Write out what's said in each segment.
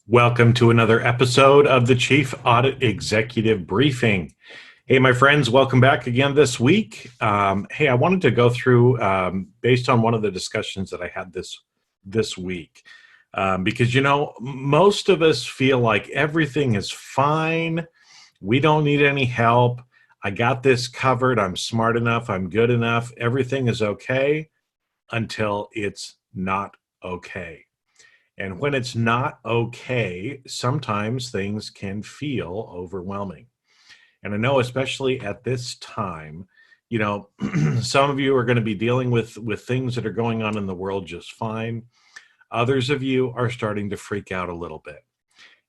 Welcome to another episode of the Chief Audit Executive Briefing. Hey, my friends, welcome back again this week. Hey, I wanted to go through, based on one of the discussions that I had this week, because, most of us feel like everything is fine. We don't need any help. I got this covered. I'm smart enough. I'm good enough. Everything is okay until it's not okay. And when it's not okay, sometimes things can feel overwhelming. And I know, especially at this time, some of you are going to be dealing with things that are going on in the world just fine. Others of you are starting to freak out a little bit.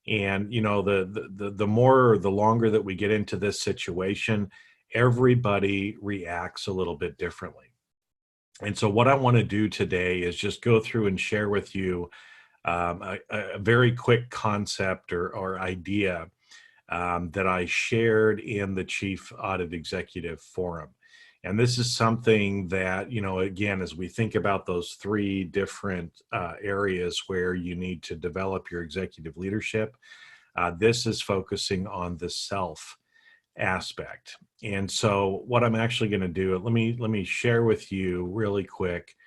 And the more or the longer that we get into this situation, everybody reacts a little bit differently. And so what I want to do today is just go through and share with you a very quick concept or idea that I shared in the Chief Audit Executive Forum. And this is something that, again, as we think about those three different areas where you need to develop your executive leadership, this is focusing on the self aspect. And so what I'm actually going to do, let me share with you really quick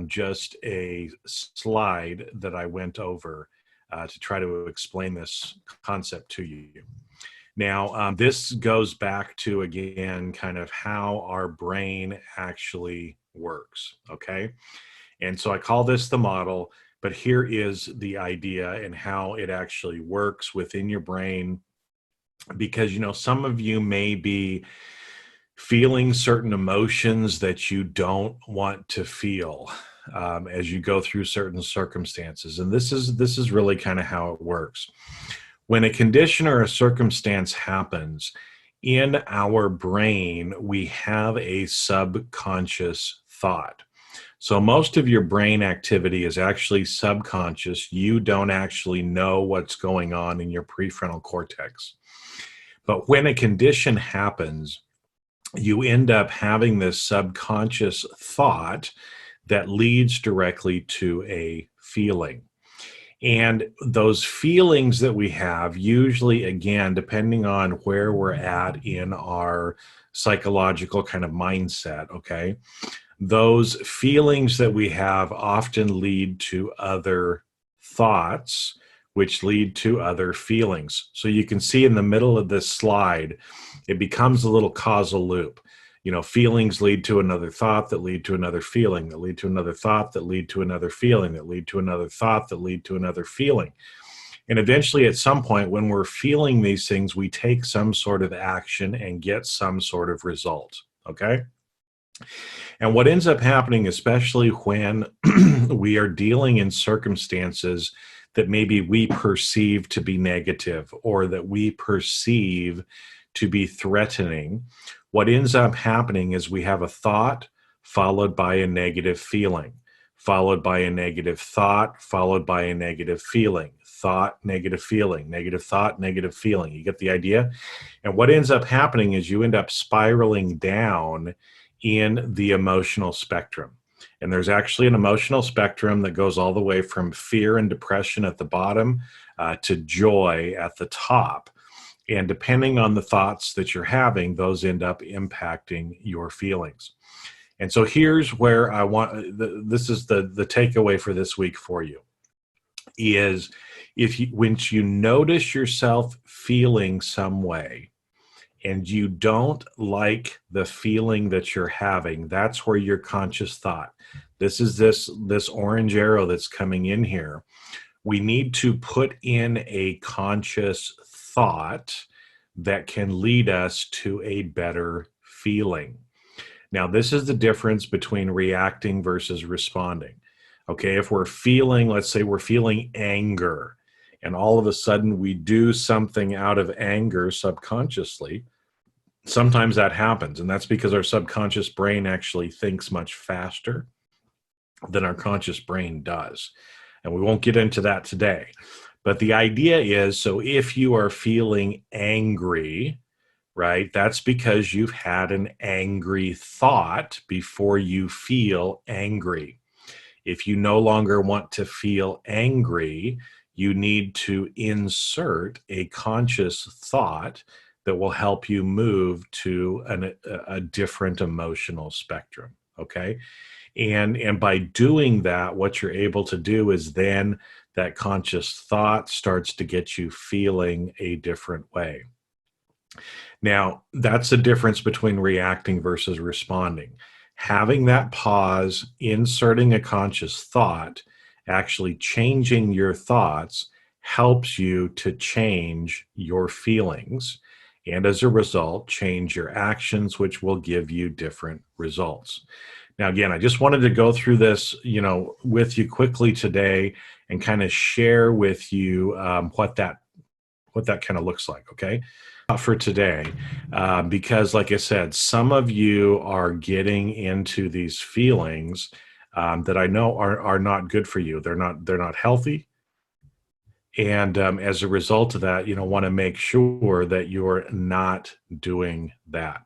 just a slide that I went over to try to explain this concept to you. Now, this goes back to, again, kind of how our brain actually works, okay? And so I call this the model, but here is the idea and how it actually works within your brain. Because, some of you may be feeling certain emotions that you don't want to feel as you go through certain circumstances. And this is really kind of how it works. When a condition or a circumstance happens in our brain, we have a subconscious thought. So most of your brain activity is actually subconscious. You don't actually know what's going on in your prefrontal cortex. But when a condition happens, you end up having this subconscious thought that leads directly to a feeling. And those feelings that we have, usually, again, depending on where we're at in our psychological kind of mindset, okay, those feelings that we have often lead to other thoughts, which lead to other feelings. So you can see in the middle of this slide, it becomes a little causal loop. Feelings lead to another thought that lead to another feeling, that lead to another thought that lead to another feeling, that lead to another thought that lead to another feeling. And eventually, at some point, when we're feeling these things, we take some sort of action and get some sort of result, okay? And what ends up happening, especially when we are dealing in circumstances that maybe we perceive to be negative or that we perceive to be threatening, what ends up happening is we have a thought followed by a negative feeling, followed by a negative thought, followed by a negative feeling, thought, negative feeling, negative thought, negative feeling. You get the idea? And what ends up happening is you end up spiraling down in the emotional spectrum. And there's actually an emotional spectrum that goes all the way from fear and depression at the bottom to joy at the top. And depending on the thoughts that you're having, those end up impacting your feelings. And so here's where I want, this is the takeaway for this week for you, is when you notice yourself feeling some way, and you don't like the feeling that you're having, that's where your conscious thought. This is this orange arrow that's coming in here. We need to put in a conscious thought that can lead us to a better feeling. Now, this is the difference between reacting versus responding. Okay, if we're feeling, let's say we're feeling anger, and all of a sudden we do something out of anger subconsciously, sometimes that happens. And that's because our subconscious brain actually thinks much faster than our conscious brain does. And we won't get into that today. But the idea is, so if you are feeling angry, right, that's because you've had an angry thought before you feel angry. If you no longer want to feel angry, you need to insert a conscious thought that will help you move to a different emotional spectrum. Okay. And by doing that, what you're able to do is then that conscious thought starts to get you feeling a different way. Now, that's the difference between reacting versus responding. Having that pause, inserting a conscious thought, actually changing your thoughts helps you to change your feelings. And as a result, change your actions, which will give you different results. Now, again, I just wanted to go through this, with you quickly today and kind of share with you what that kind of looks like. Okay, for today, because, like I said, some of you are getting into these feelings that I know are not good for you. They're not healthy, and as a result of that, want to make sure that you're not doing that.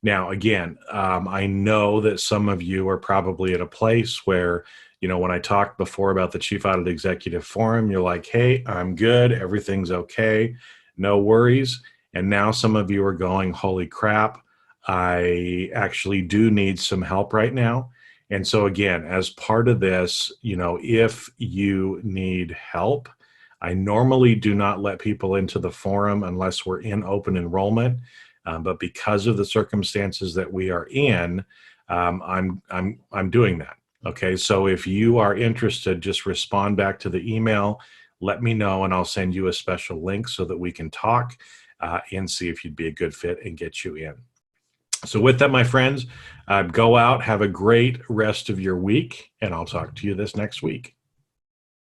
Now, again, I know that some of you are probably at a place where, when I talked before about the Chief Audit Executive Forum, you're like, hey, I'm good. Everything's okay. No worries. And now some of you are going, holy crap, I actually do need some help right now. And so, again, as part of this, if you need help, I normally do not let people into the forum unless we're in open enrollment. But because of the circumstances that we are in, I'm doing that. Okay, so if you are interested, just respond back to the email, let me know, and I'll send you a special link so that we can talk and see if you'd be a good fit and get you in. So with that, my friends, go out, have a great rest of your week, and I'll talk to you this next week.